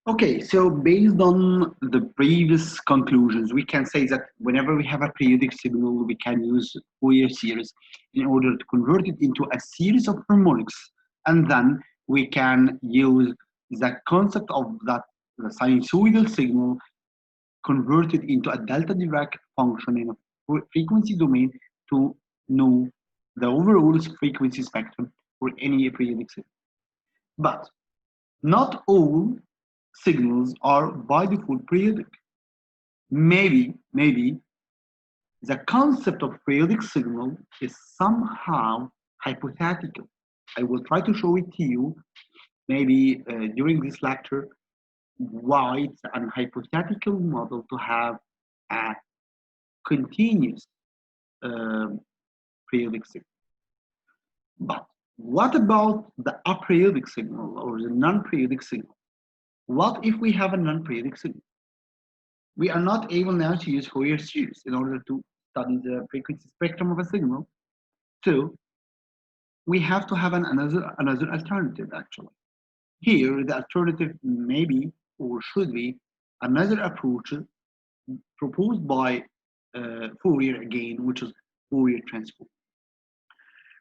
Okay, so based on the previous conclusions, we can say that whenever we have a periodic signal, we can use Fourier series in order to convert it into a series of harmonics, and then we can use the concept of that the sinusoidal signal converted into a delta Dirac function in a frequency domain to know the overall frequency spectrum for any periodic signal. But not all signals are by default periodic. Maybe the concept of periodic signal is somehow hypothetical. I will try to show it to you maybe during this lecture why it's an hypothetical model to have a continuous periodic signal. But what about the aperiodic signal or the non-periodic signal? What if we have a non-periodic signal? We are not able now to use Fourier series in order to study the frequency spectrum of a signal. So we have to have another alternative actually. Here, the alternative may be or should be another approach proposed by Fourier again, which is Fourier transform.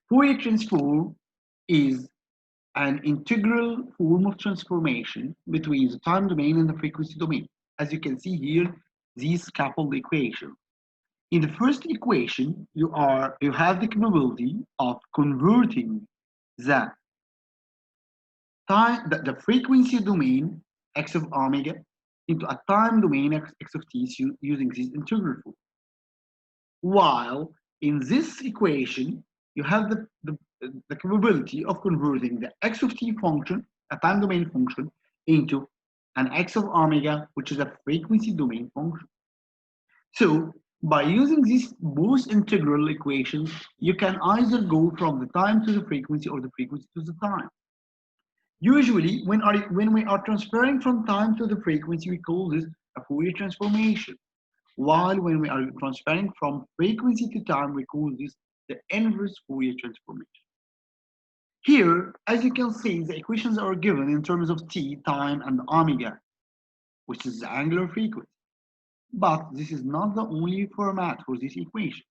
Fourier transform is an integral form of transformation between the time domain and the frequency domain. As you can see here, these coupled equations. In the first equation, you have the capability of converting the frequency domain x of omega into a time domain x of t using this integral form. While in this equation, you have the capability of converting the x of t function, a time domain function, into an x of omega, which is a frequency domain function. So by using these both integral equations, you can either go from the time to the frequency or the frequency to the time. Usually, when we are transferring from time to the frequency, we call this a Fourier transformation. While when we are transferring from frequency to time, we call this the inverse Fourier transformation. Here, as you can see, the equations are given in terms of t, time, and omega, which is the angular frequency. But this is not the only format for this equation.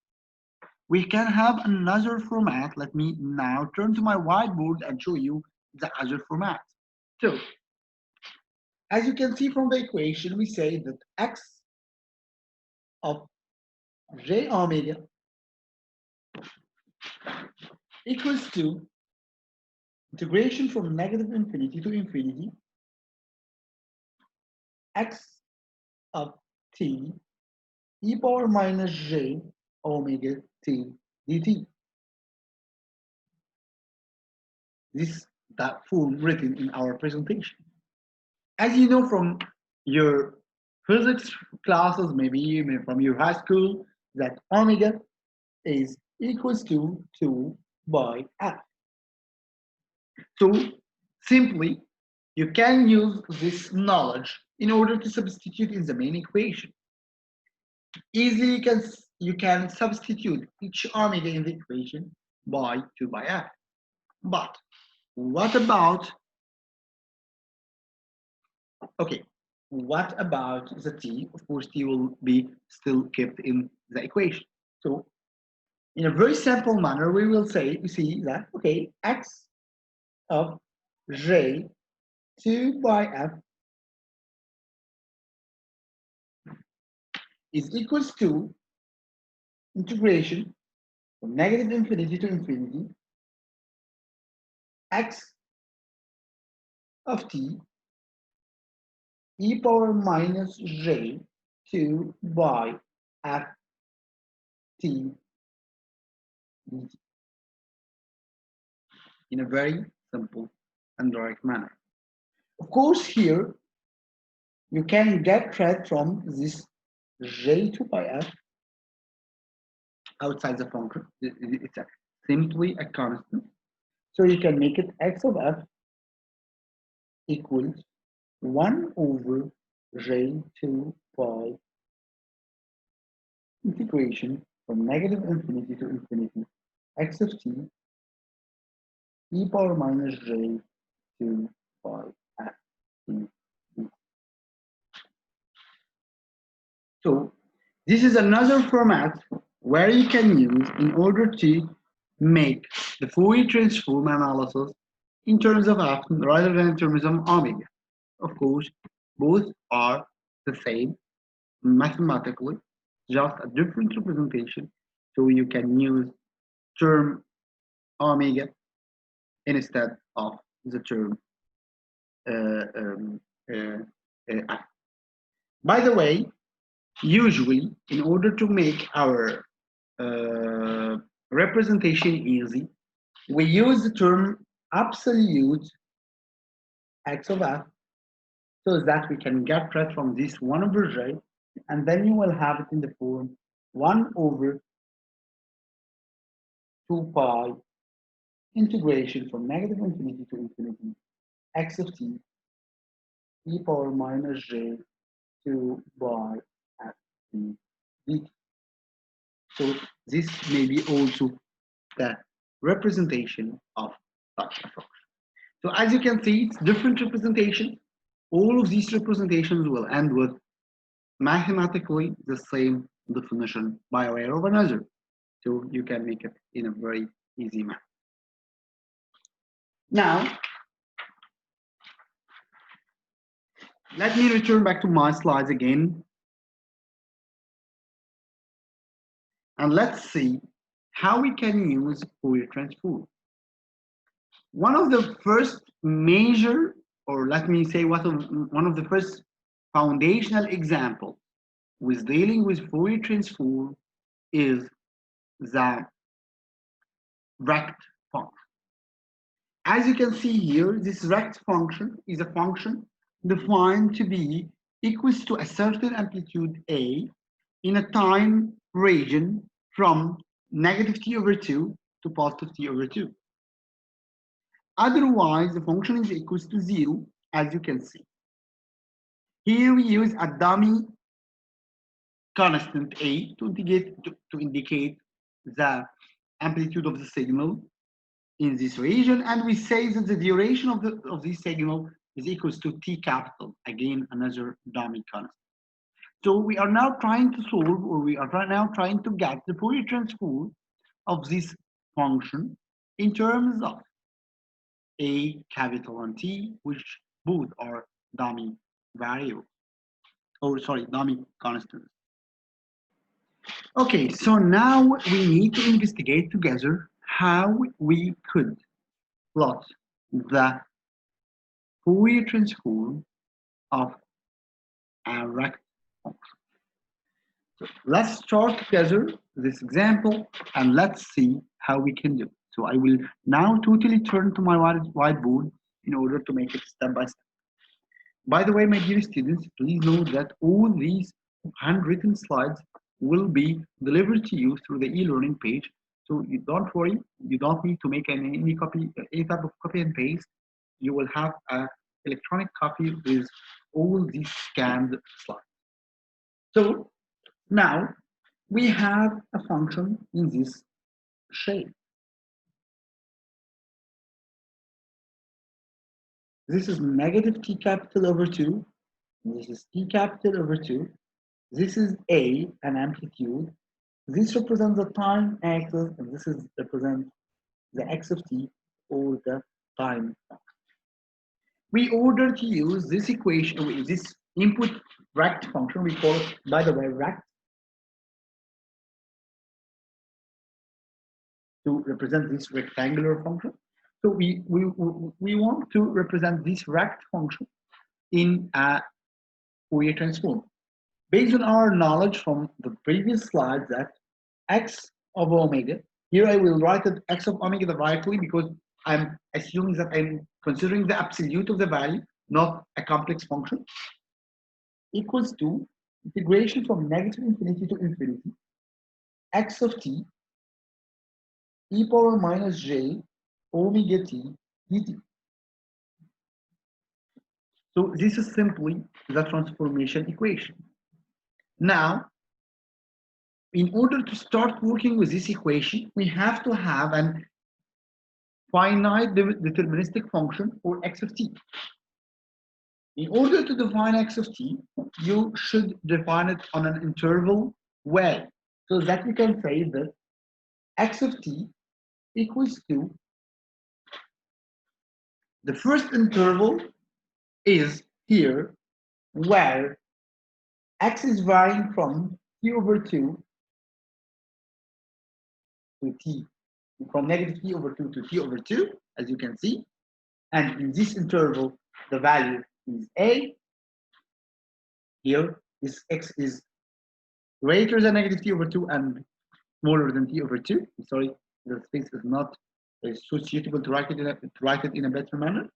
We can have another format. Let me now turn to my whiteboard and show you the Azure format. So, as you can see from the equation, we say that x of j omega equals to integration from negative infinity to infinity x of t e power minus j omega t dt. This is that form written in our presentation. As you know from your physics classes, maybe from your high school, that omega is equals to 2 by f. So simply, you can use this knowledge in order to substitute in the main equation. Easily, you can substitute each omega in the equation by 2 by f. But what about, okay, what about the t? Of course, t will be still kept in the equation. So in a very simple manner, we will say, we see that, okay, x of j 2 by f is equals to integration from negative infinity to infinity x of t e power minus j 2 by f t dt in a very simple and direct manner. Of course, here you can get rid from this j2 by f outside the function. It's simply a constant. So you can make it x of f equals 1 over j2 by integration from negative infinity to infinity x of t e power minus j 2 by f t. So this is another format where you can use in order to make the Fourier transform analysis in terms of atom rather than in terms of omega. Of course, both are the same mathematically, just a different representation. So you can use term omega instead of the term uh, um, uh, I. By the way, usually in order to make our representation easy, we use the term absolute x of f so that we can get rid from this 1 over j, and then you will have it in the form 1 over 2 pi integration from negative infinity to infinity x of t e power minus j 2 by f t dt. So this may be also the representation of such a function. So as you can see, it's different representation. All of these representations will end with mathematically the same definition by way of another. So you can make it in a very easy manner. Now, let me return back to my slides again. And let's see how we can use Fourier transform. One of the first major, or let me say one of the first foundational examples with dealing with Fourier transform is the rect function. As you can see here, this rect function is a function defined to be equals to a certain amplitude A in a time region from negative t over 2 to positive t over 2. Otherwise, the function is equals to 0, as you can see. Here we use a dummy constant A to indicate the amplitude of the signal in this region, and we say that the duration of this signal is equals to t capital, again another dummy constant. So we are now trying to solve, or we are now trying to get the Fourier transform of this function in terms of A capital and T, which both are dummy variables, or sorry, dummy constants. Okay, so now we need to investigate together how we could plot the Fourier transform of a rect function. So let's start together this example and let's see how we can do it. So I will now totally turn to my whiteboard in order to make it step by step. By the way, my dear students, please note that all these handwritten slides will be delivered to you through the e-learning page. So you don't worry, you don't need to make any type of copy and paste. You will have an electronic copy with all these scanned slides. So now we have a function in this shape. This is negative t capital over 2. This is t capital over 2. This is A, an amplitude. This represents the time axis, and this represents the x of t, or the time function. We order to use this equation, this input rect function, we call it, by the way, rect, to represent this rectangular function. So we want to represent this rect function in a Fourier transform. Based on our knowledge from the previous slides that x of omega, here I will write it x of omega directly because I'm assuming that I'm considering the absolute of the value, not a complex function, equals to integration from negative infinity to infinity, x of t e power minus j omega t dt. So this is simply the transformation equation. Now, in order to start working with this equation, we have to have an finite deterministic function for x of t. In order to define x of t, you should define it on an interval way, so that you can say that x of t equals to the first interval is here, where x is varying from t over 2 to t, from negative t over 2 to t over 2, as you can see. And in this interval, the value is a. Here, this x is greater than negative t over 2 and smaller than t over 2. Sorry, the space is not so suitable to write it in a better manner.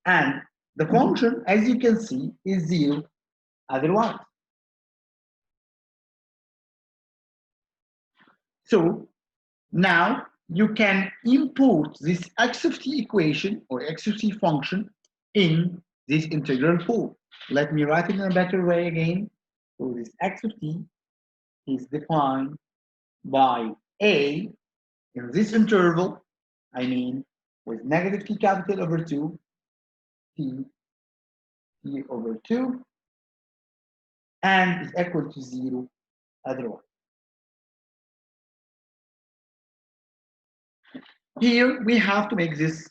And the function, as you can see, is 0 otherwise. So now you can import this x of t equation or x of t function in this integral form. Let me write it in a better way again. So this x of t is defined by a in this interval, I mean with negative t capital over 2, t over 2, and is equal to 0 otherwise. Here we have to make this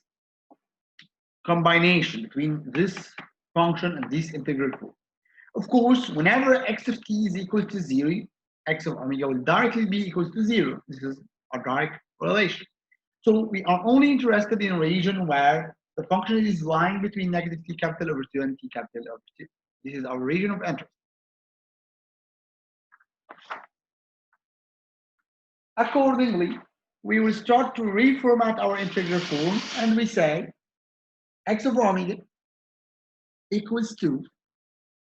combination between this function and this integral form. Of course, whenever x of t is equal to 0, x of omega will directly be equal to 0. This is a direct correlation. So we are only interested in a region where the function is lying between negative t capital over 2 and t capital over 2. This is our region of interest. Accordingly, we will start to reformat our integral form, and we say x of omega equals to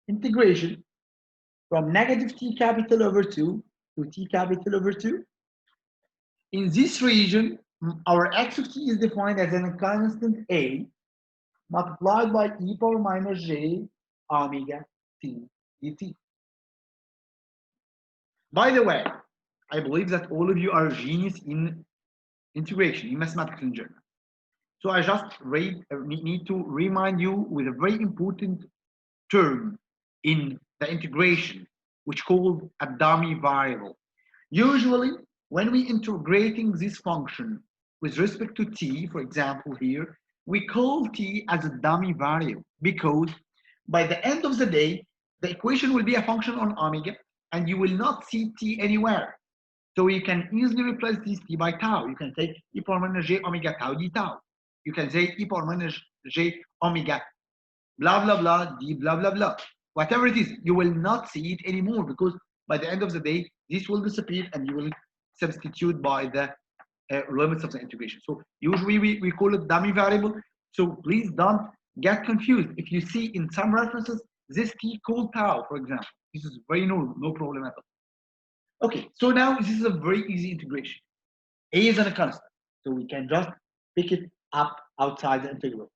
integration from negative t capital over 2 to t capital over 2. In this region, our x of t is defined as a constant a multiplied by e power minus j omega t dt. By the way, I believe that all of you are genius in integration, in mathematics in general. So I just need to remind you with a very important term in the integration, which called a dummy variable. Usually, when we integrating this function with respect to t, for example here, we call t as a dummy variable because by the end of the day, the equation will be a function on omega and you will not see t anywhere. So you can easily replace this t by tau. You can take e power minus j omega tau d tau. You can say e power minus j omega blah blah blah d blah blah blah. Whatever it is, you will not see it anymore because by the end of the day, this will disappear and you will substitute by the limits of the integration. So usually we call it dummy variable. So please don't get confused. If you see in some references, this t called tau, for example, this is very normal, no problem at all. Okay, so now this is a very easy integration. A is a constant, so we can just pick it up outside the integral.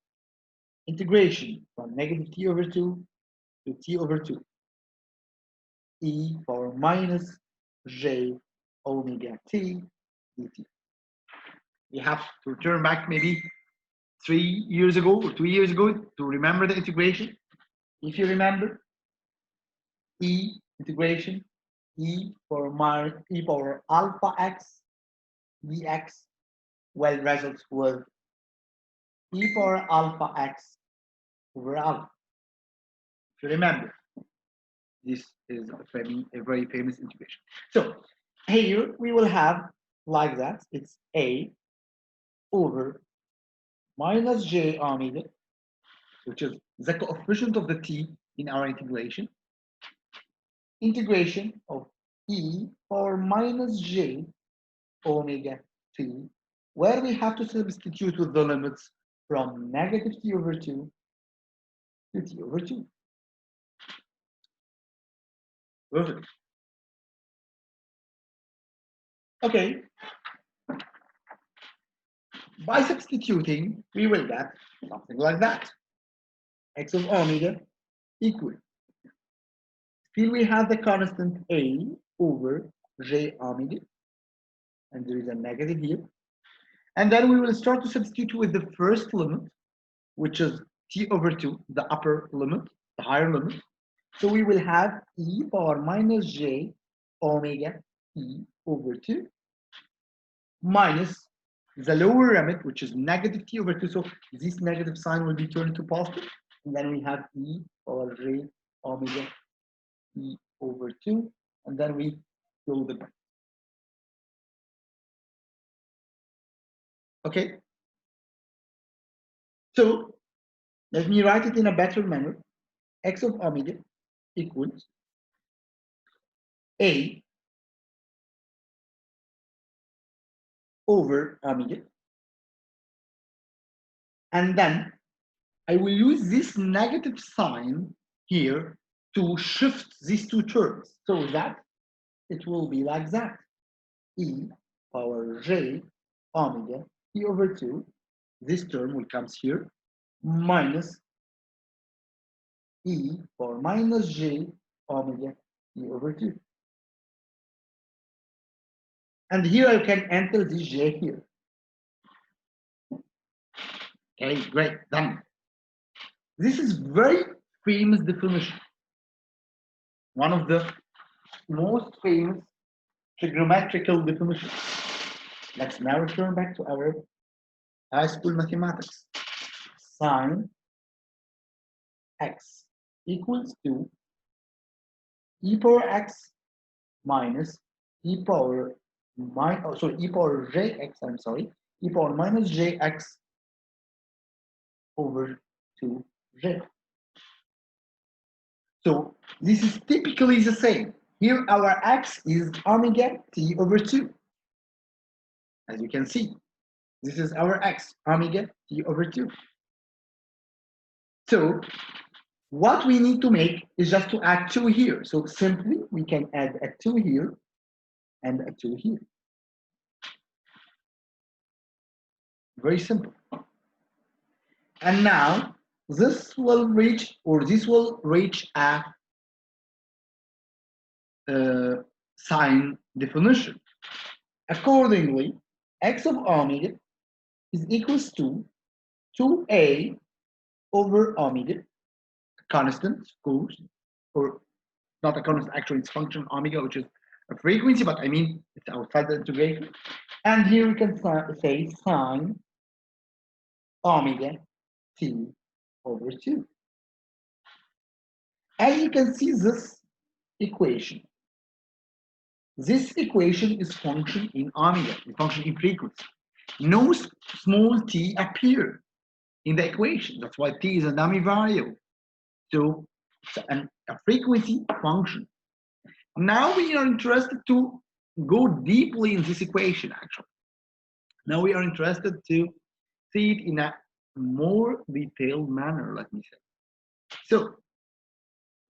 Integration from negative t over 2 to t over 2 e power minus j omega t dt. We have to return back maybe 3 years ago or 2 years ago to remember the integration. If you remember, e integration e power alpha x dx well results with e power alpha x over alpha. If you remember, this is a very famous integration. So here we will have like that. It's a over minus j omega, which is the coefficient of the t in our integration. Integration of e power minus j omega t, where we have to substitute with the limits from negative t over 2 to t over 2. Perfect. Okay. By substituting, we will get something like that. X of omega equal. Still we have the constant a over j omega, and there is a negative here. And then we will start to substitute with the first limit, which is t over 2, the upper limit, the higher limit. So we will have e power minus j omega t over 2 minus the lower limit, which is negative t over 2. So this negative sign will be turned to positive. And then we have e power j omega t over 2. And then we close the bracket. Okay. So let me write it in a better manner. X of omega equals a over omega. And then I will use this negative sign here to shift these two terms so that it will be like that. E power j omega t over 2. This term will come here minus e power minus j omega t over 2. And here I can enter this j here. Okay, great, done. This is very famous definition. One of the most famous trigonometrical definitions. Let's now return back to our high school mathematics. Sine x equals to e power x minus e power e power jx, I'm sorry, e power minus jx over 2j. So this is typically the same. Here our x is omega t over 2. As you can see, this is our x, omega t over 2. So what we need to make is just to add 2 here. So simply we can add a 2 here and a 2 here. Very simple. And now this will reach, or this will reach a sign definition. Accordingly, x of omega is equals to 2a over omega, constant, of course, or not a constant, actually it's function omega, which is a frequency, but I mean it's outside the integration. And here we can say sine omega t over 2. As you can see this equation is function in omega, function in frequency. No small t appear in the equation. That's why t is a dummy variable. So it's a frequency function. Now we are interested to go deeply in this equation, actually. Now we are interested to see it in a more detailed manner, let me say. So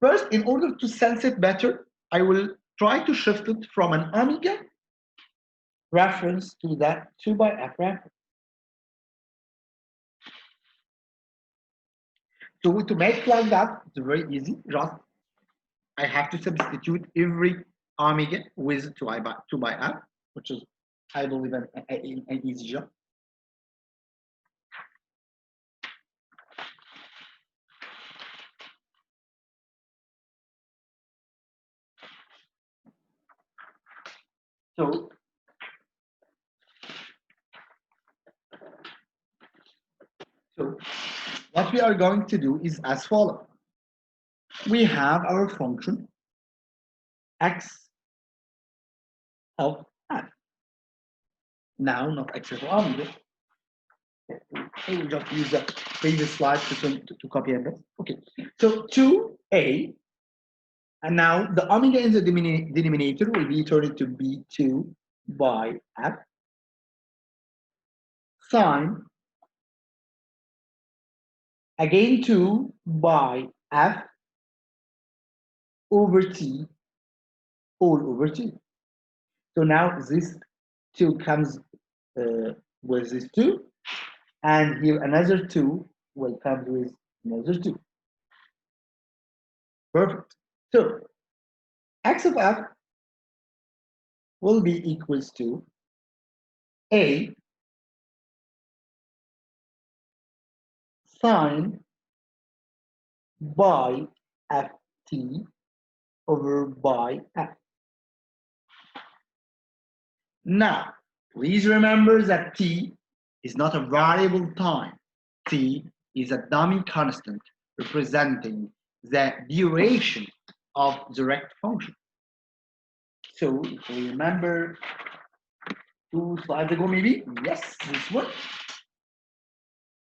first, in order to sense it better, I will try to shift it from an omega reference to that 2 by f reference. So to make like that, it's very easy. Just I have to substitute every omega with 2 by f, which is, I believe, an easy job. So what we are going to do is as follows. We have our function x of f. Now, not x of omega. I will just use the previous slide to copy and paste. Okay, so 2a, and now the omega in the denominator will be turned to be 2 by f sine, again 2 by f over t all over t. So now this 2 comes with this 2, and here another 2 will come with another 2. Perfect. So x of f will be equals to a sine by ft over by f. Now, please remember that t is not a variable time. T is a dummy constant representing the duration of the rect function. So if we remember 2 slides ago, maybe, yes, this one.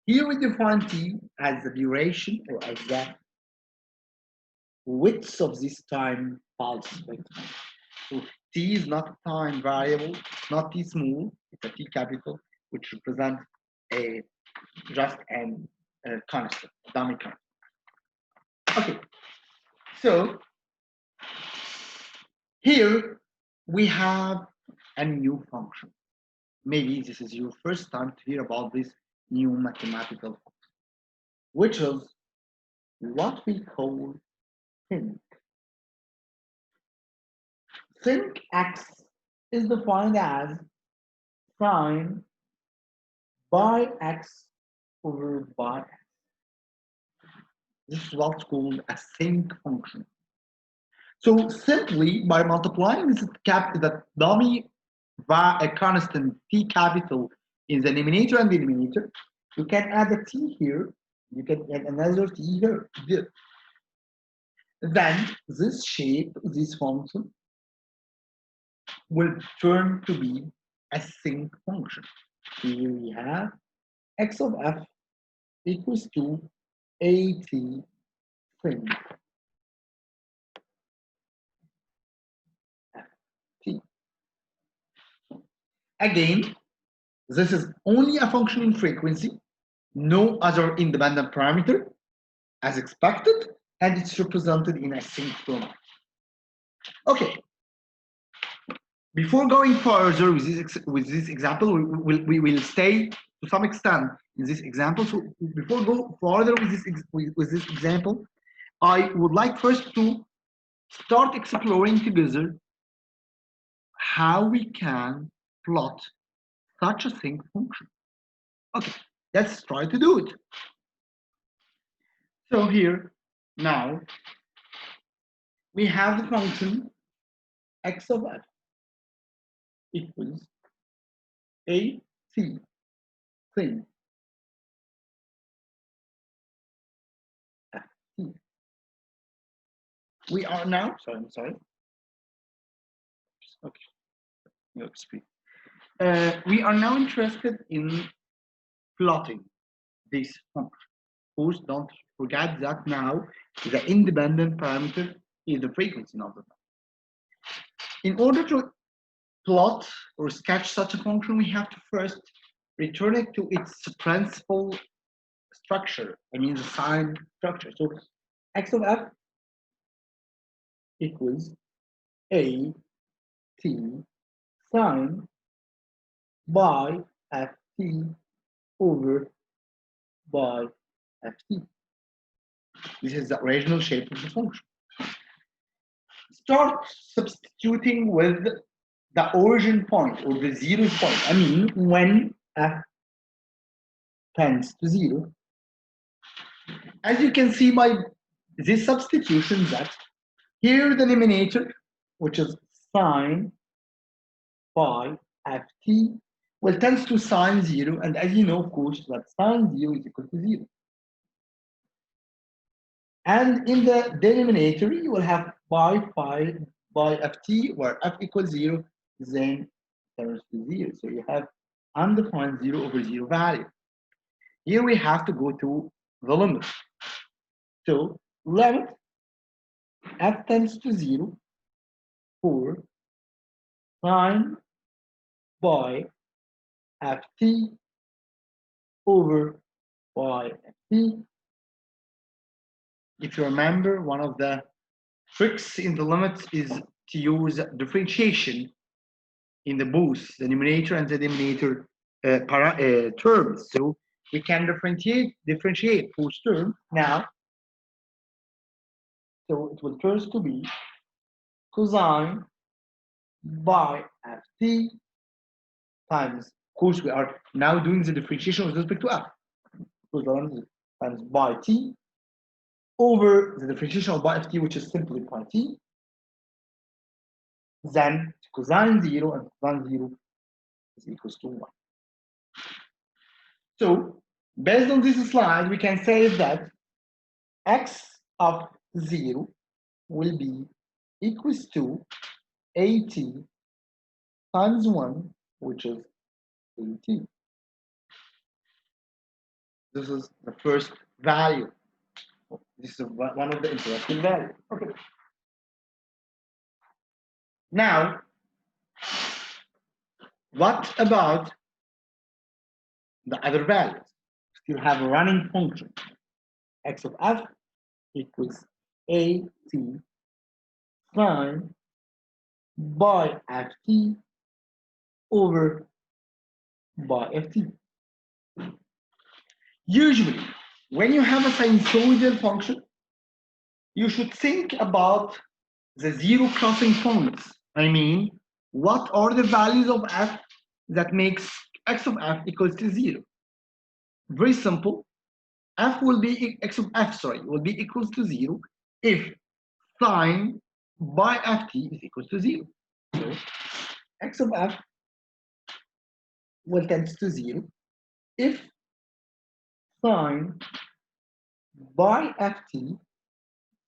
Here we define t as the duration or as the width of this time pulse vector. So t is not a time variable, not t small, it's a t capital, which represents a just an constant, a dummy constant. Okay, so here we have a new function. Maybe this is your first time to hear about this new mathematical function, which is what we call think. Think x is defined as sine by x over by x. This is what's called a think function. So simply by multiplying this the dummy by a constant t capital in the numerator and denominator, you can add a t here, you can add another t here. Then this shape, this function, will turn to be a think function. Here we have x of f equals to at think ft. Again, this is only a function in frequency, no other independent parameter, as expected, and it's represented in a think format. Okay. Before going further with this example, we will stay to some extent in this example. So before go further with this example, I would like first to start exploring together how we can plot such a think function. Okay, let's try to do it. So here now we have the function x of f equals a t think f t. We are now, I'm sorry. Okay, no speed. We are now interested in plotting this function. Of course, don't forget that now the independent parameter is the frequency of the function. In order to plot or sketch such a function, we have to first return it to its principal structure. I mean the sign structure. So x of f equals a t sine by ft over by ft. This is the original shape of the function. Start substituting with the origin point or the 0 point. I mean, when f tends to 0. As you can see by this substitution, that here the denominator, which is sine by ft, will tends to sine 0, and as you know, of course, that sine 0 is equal to 0. And in the denominator, you will have by phi by ft, where f equals 0, then turns to 0. So you have undefined 0 over 0 value. Here we have to go to the limit. So limit f tends to 0 for sine by ft over by ft. If you remember, one of the tricks in the limits is to use differentiation in the both the numerator and the denominator terms. So we can differentiate both terms now. So it will turn to be cosine by ft times, of course, we are now doing the differentiation with respect to f. Cosine times by t over the differentiation of pi of t, which is simply pi t, then cosine 0 and cosine 0 is equals to 1. So based on this slide, we can say that x of 0 will be equals to at times 1, which is at. This is the first value. This is one of the interesting values. Okay. Now, what about the other values? Still have a running function. X of f equals at sine by ft over by ft. Usually, when you have a sinusoidal function, you should think about the zero crossing points. I mean, what are the values of f that makes x of f equals to 0? Very simple. F will be x of f, sorry, will be equals to 0 if sine by ft is equals to 0. So x of f will tend to 0 if sine by ft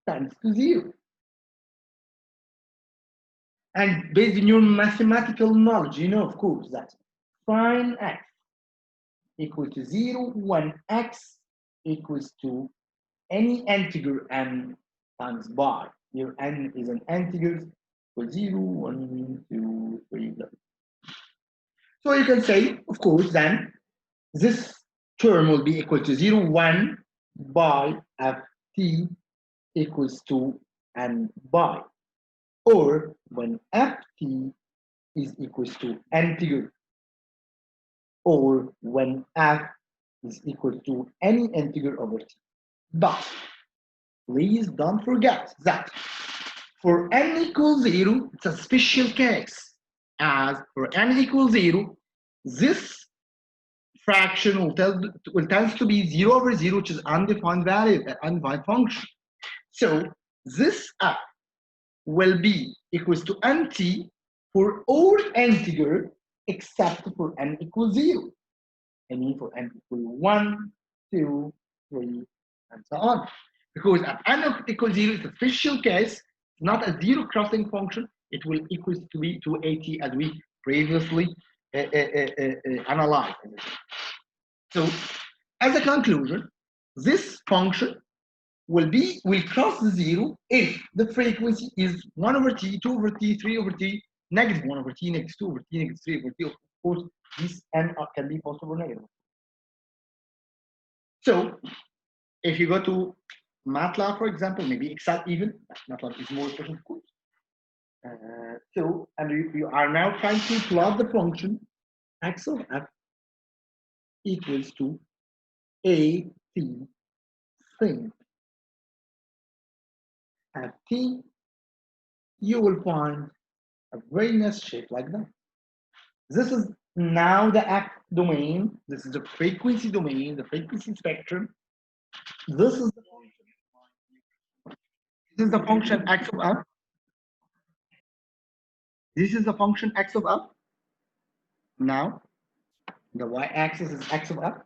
tends to 0. And based on your mathematical knowledge, you know, of course, that sine x equal to 0 when x equals to any integer n times bar. Here n is an integer for 0, 1, 2, 3. So you can say, of course, then this term will be equal to 0, 1 by ft equals to n by. Or when ft is equals to integer, or when f is equal to any integer over t. But please don't forget that for n equals 0, it's a special case. As for n equals 0, this fraction will tend to be 0 over 0, which is undefined value, an undefined function. So this f will be equals to nt for all integer except for n equals 0. I mean for n equals 1, 2, 3, and so on. Because at n equals 0 is a special case, not a zero crossing function. It will equal to be to at as we previously analyzed. So as a conclusion, this function will cross 0 if the frequency is 1 over t, 2 over t, 3 over t, negative 1 over t, negative 2 over t, negative 3 over t. Of course, this n can be positive or negative. So if you go to MATLAB, for example, maybe Excel even, MATLAB is more efficient, of course. And you are now trying to plot the function x of f equals to a t sin ft, you will find a very nice shape like that. This is now the f domain. This is the frequency domain, the frequency spectrum. This is the function. This is the function x of f. This is the function x of f. Now, the y-axis is x of f.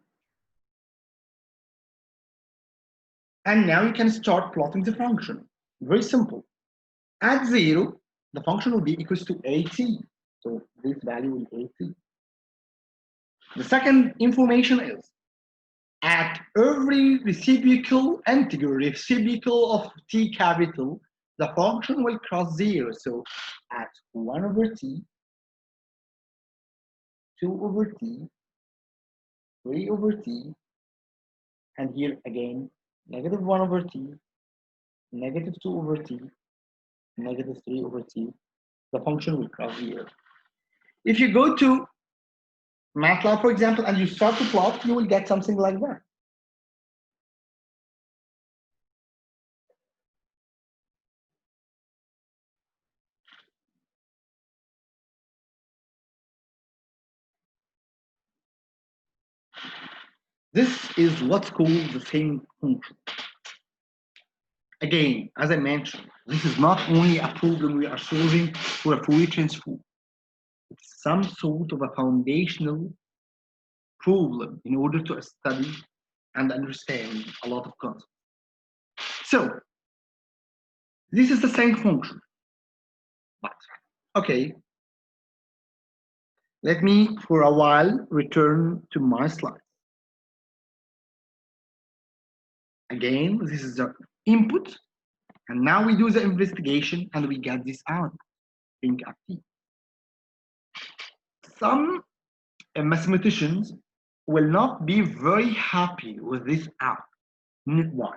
And now you can start plotting the function. Very simple. At 0, the function will be equals to at. So this value will be at. The second information is, at every reciprocal integer, reciprocal of t capital, the function will cross 0. So at 1 over t, 2 over t, 3 over t, and here again, negative 1 over t, negative 2 over t, negative 3 over t, the function will cross 0. If you go to MATLAB, for example, and you start to plot, you will get something like that. This is what's called the same function. Again, as I mentioned, this is not only a problem we are solving for a Fourier transform. It's some sort of a foundational problem in order to study and understand a lot of concepts. So, this is the same function. But, okay, let me for a while return to my slides. Again, this is the input, and now we do the investigation and we get this out. Think at t. Some mathematicians will not be very happy with this out. Why?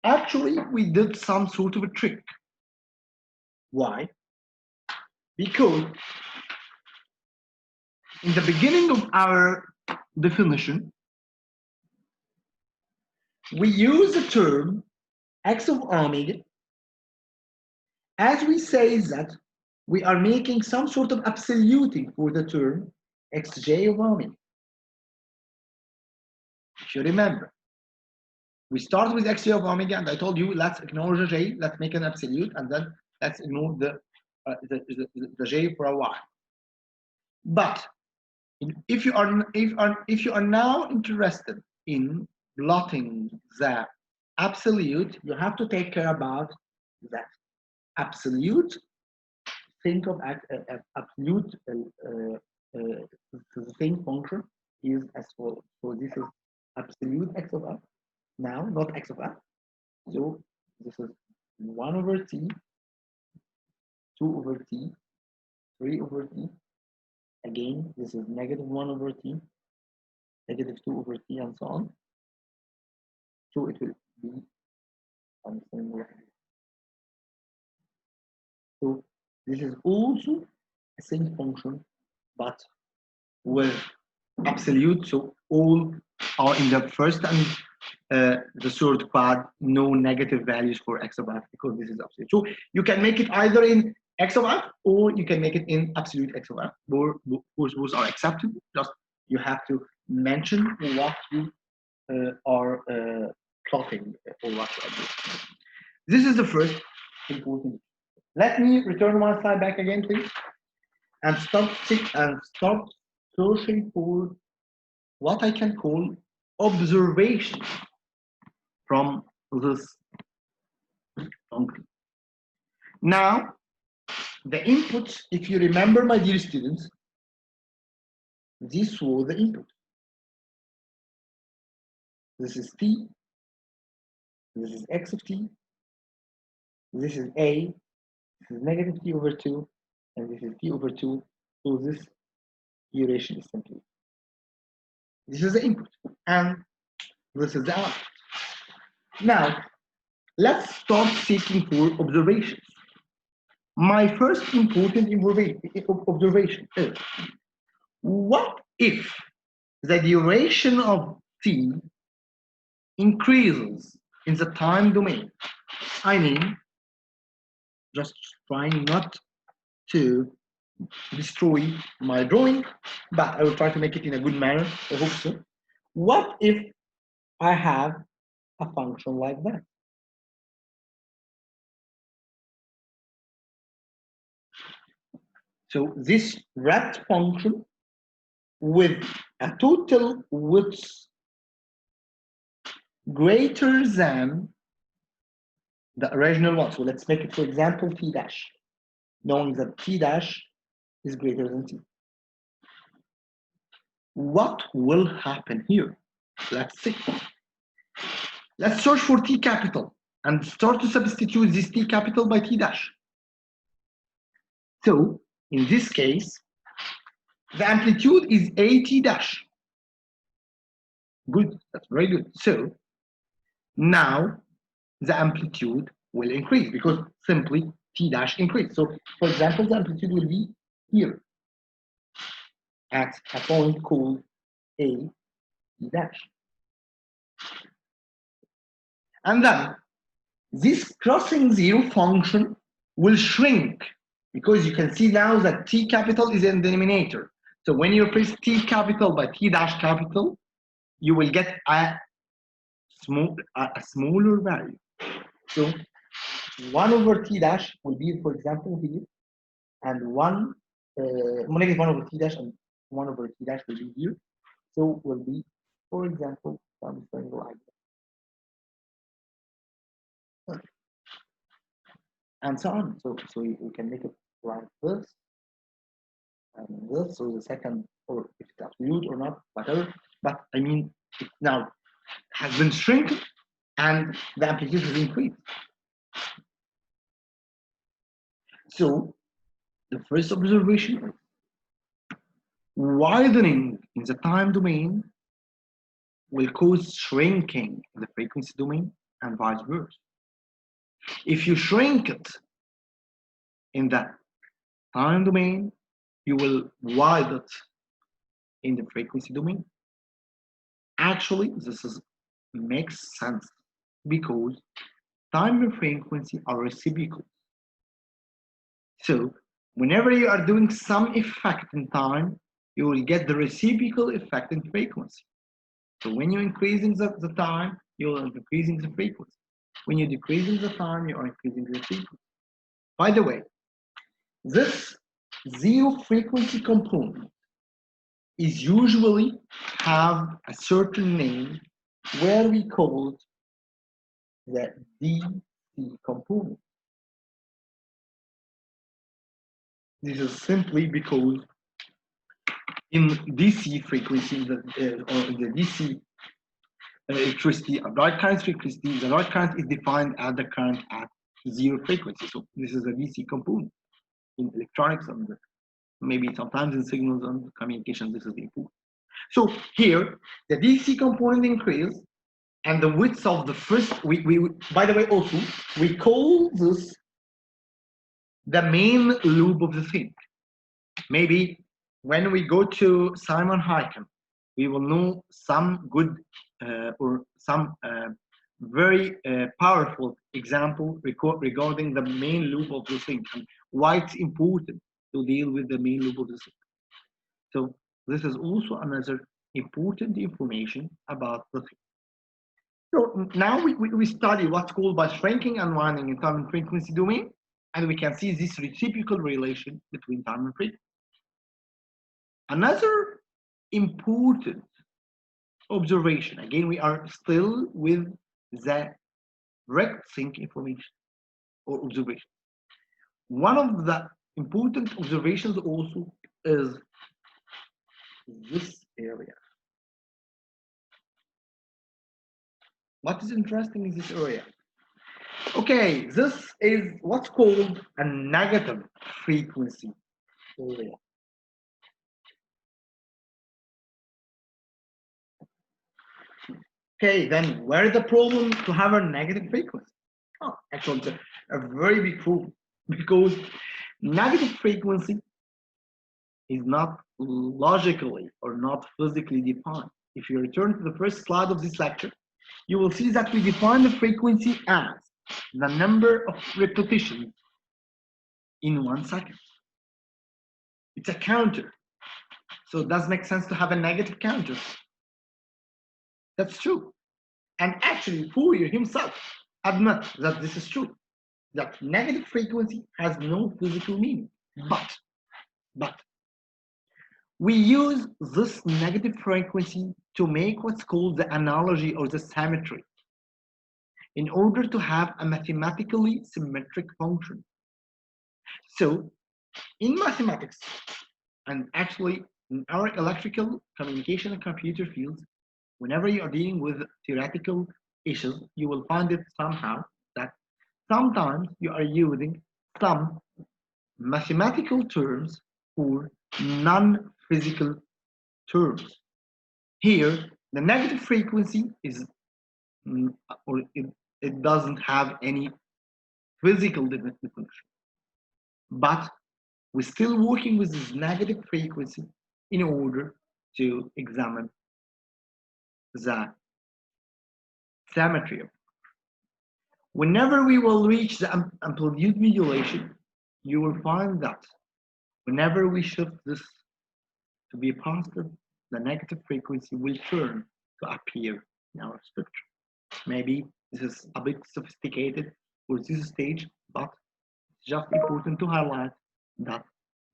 Actually, we did some sort of a trick. Why? Because in the beginning of our definition, we use the term x of omega as we say that we are making some sort of absoluting for the term xj of omega. If you remember, we start with xj of omega, and I told you let's ignore the j, let's make an absolute, and then let's ignore the j for a while. But if you are now interested in plotting the absolute, you have to take care about that absolute. Think of absolute. The same function is as follows. So this is absolute x of f. Now, not x of f. So this is 1 over t, 2 over t, 3 over t. Again, this is negative 1 over t, negative 2 over t, and so on. So it will be on the same way. So this is also a same function, but with absolute. So all are in the first and the third quad, no negative values for x of f, because this is absolute. So you can make it either in x of f, or you can make it in absolute x of f. Both are acceptable. Just you have to mention what you are plotting or what you are doing. This is the first important. Let me return one slide back again, please, and start searching for what I can call observations from this function. Now, the inputs, if you remember, my dear students, this was the input. This is t, this is x of t, this is a, this is negative t over 2, and this is t over 2. So this duration is simply. This is the input, and this is the output. Now, let's start seeking for observations. My first important observation is, what if the duration of t increases in the time domain? I mean, just trying not to destroy my drawing, but I will try to make it in a good manner. I hope so. What if I have a function like that? So this ret function with a total width greater than the original one. So let's make it, for example, t dash, knowing that t dash is greater than t. What will happen here? Let's see. Let's search for t capital and start to substitute this t capital by t dash. So in this case, the amplitude is at dash. Good, that's very good. So now the amplitude will increase because simply t dash increase. So for example, the amplitude will be here at a point called a t dash. And then this crossing zero function will shrink because you can see now that t capital is in the denominator. So when you replace t capital by t dash capital, you will get a smaller value. So 1 over t dash will be, for example, here, and negative 1 over t dash and 1 over t dash will be here. So will be, for example, something like that. And so on. So we can make it like this and this. So the second, or if it's absolute or not, whatever. But I mean, it now has been shrunk and the amplitude has increased. So the first observation is widening in the time domain will cause shrinking in the frequency domain and vice versa. If you shrink it in the time domain, you will widen it in the frequency domain. Actually, makes sense because time and frequency are reciprocal. So whenever you are doing some effect in time, you will get the reciprocal effect in frequency. So when you're increasing the time, you're increasing the frequency. When you're decreasing the time, you are increasing the frequency. By the way, this zero frequency component is usually have a certain name where we call it the DC component. This is simply because in DC frequency, or the DC electricity, right current electricity, the right current is defined as the current at zero frequency. So this is a DC component in electronics and maybe sometimes in signals and communication. This is the input. So here the DC component increase, and the width of the first. By the way, also we call this the main loop of the thing. Maybe when we go to Simon Hayek, we will know some good or some very powerful example regarding the main loop of the thing and why it's important to deal with the main loop of the thing. So this is also another important information about the thing. So now we study what's called by shrinking and winding in time and frequency domain, and we can see this reciprocal relation between time and frequency. Another important observation, again, we are still with the direct sync information or observation. One of the important observations also is this area. What is interesting in this area? Okay, this is what's called a negative frequency area. Okay, then where is the problem to have a negative frequency? Oh, actually, it's a very big problem because negative frequency is not logically or not physically defined. If you return to the first slide of this lecture, you will see that we define the frequency as the number of repetitions in 1 second. It's a counter. So it does make sense to have a negative counter. That's true. And actually, Fourier himself admits that this is true, that negative frequency has no physical meaning. But we use this negative frequency to make what's called the analogy or the symmetry in order to have a mathematically symmetric function. So in mathematics, and actually in our electrical communication and computer fields, whenever you are dealing with theoretical issues, you will find it somehow that sometimes you are using some mathematical terms for non-physical terms. Here, the negative frequency is, or it doesn't have any physical definition. But we're still working with this negative frequency in order to examine the symmetry. Whenever we will reach the amplitude modulation, you will find that whenever we shift this to be positive, the negative frequency will turn to appear in our structure. Maybe this is a bit sophisticated, for this stage, but it's just important to highlight that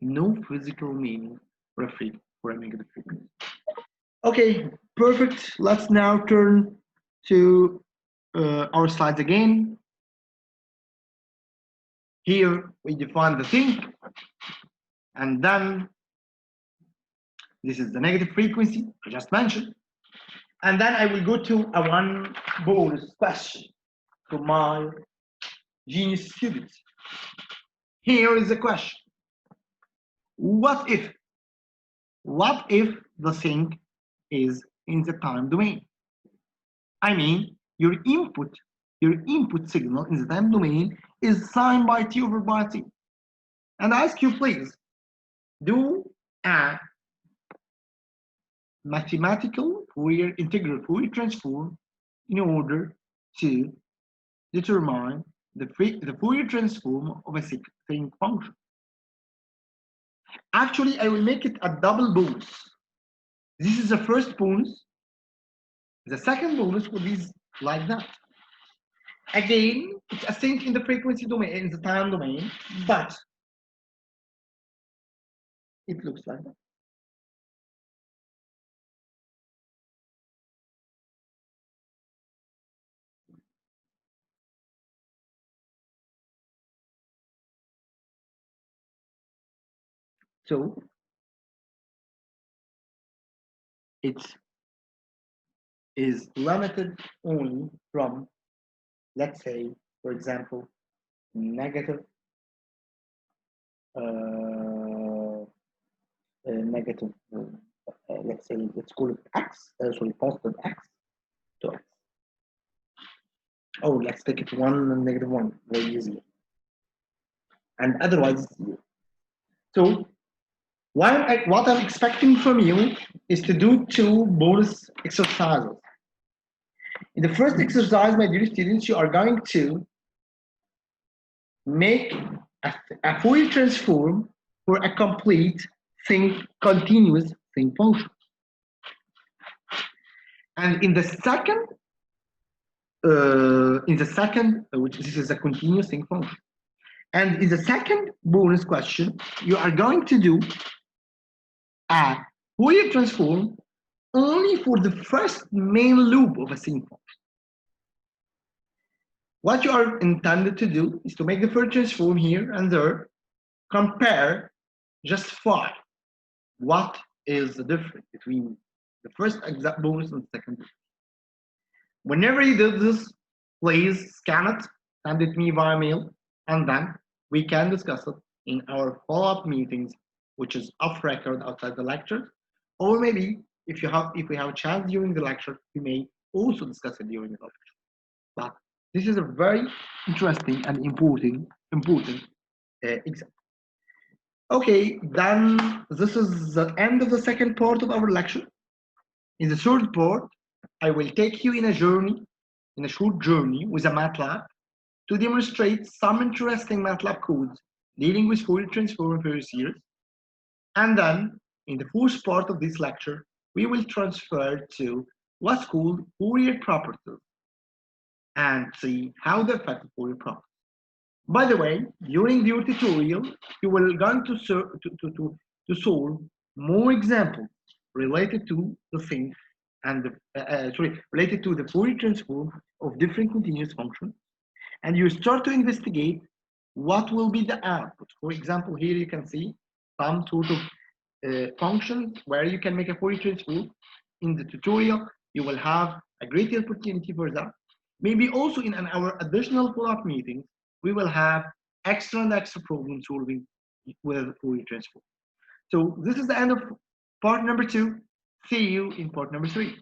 no physical meaning referred for a negative frequency. Okay, perfect. Let's now turn to our slides again. Here we define the thing, and then this is the negative frequency I just mentioned. And then I will go to a one bonus question to my genius students. Here is the question. What if the thing is in the time domain? I mean, your input signal in the time domain is sine by t over by t. And I ask you, please, do a mathematical Fourier integral Fourier transform in order to determine the Fourier transform of a string function. Actually, I will make it a double bonus. This is the first bonus. The second bonus will be like that. Again, it's a thing in the frequency domain, in the time domain, but it looks like that. So it is limited only from, let's say, for example, negative let's say, let's call it x, sorry, constant x to x. Oh, let's take it 1 and -1, very easy. And otherwise, it's 0. So what I'm expecting from you is to do 2 bonus exercises. In the first exercise, my dear students, you are going to make a Fourier transform for a complete continuous thing function. And in the second, which this is a continuous thing function. And in the second bonus question, you are going to do a Fourier transform only for the first main loop of a thing function. What you are intended to do is to make the Fourier transform here and there, compare, justify what is the difference between the first exact bonus and the second bonus. Whenever you do this, please scan it, send it to me via mail, and then we can discuss it in our follow-up meetings, which is off record outside the lecture, or maybe if we have a chance during the lecture, we may also discuss it during the lecture. But this is a very interesting and important example. Okay, then this is the end of the second part of our lecture. In the third part, I will take you in a short journey with a MATLAB to demonstrate some interesting MATLAB codes dealing with Fourier transform and Fourier series. And then, in the fourth part of this lecture, we will transfer to what's called Fourier properties and see how they affect the Fourier properties. By the way, during your tutorial, you will going to solve more examples related to the thing and related to the Fourier transform of different continuous functions, and you start to investigate what will be the output. For example, here you can see some sort of functions where you can make a Fourier transform. In the tutorial, you will have a great opportunity for that. Maybe also in our additional follow-up meetings, we will have extra and extra problem solving with Fourier transform. So this is the end of part number 2. See you in part number 3.